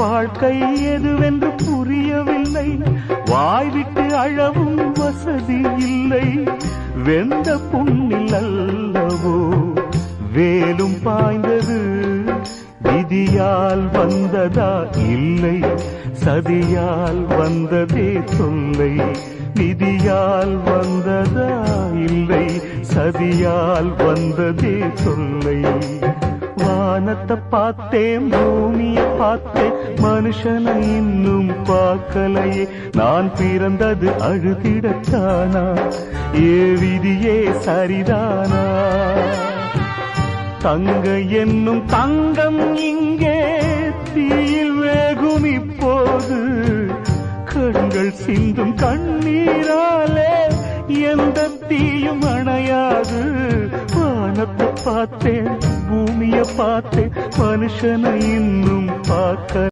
வாழ்க்கை எதுவென்று புரியவில்லை, வாய்விட்டு அழவும் வசதி இல்லை. வெந்த புண்ணில் அல்லவோ வேலும் பாய்ந்தது, விதியால் வந்ததா இல்லை, சதியால் வந்ததே தொல்லை. விதியால் வந்ததா இல்லை, சதியால் வந்ததே தொல்லை. வானத்தை பார்த்தேன், பூமியை பார்த்தேன், மனுஷனை இன்னும் பார்க்கலையே. நான் பிறந்தது அழுதிடத்தானா, ஏ விதியே சரிதானா? தங்க என்னும் தங்கம் இங்கே தீயில் வேகும் இப்போது, கண்கள் சிந்தும் கண்ணீராலே எந்த தீயும் அணையாது. வானத்தை பார்த்தேன், பூமியை பார்த்தேன், மனுஷனை இன்னும் பார்க்க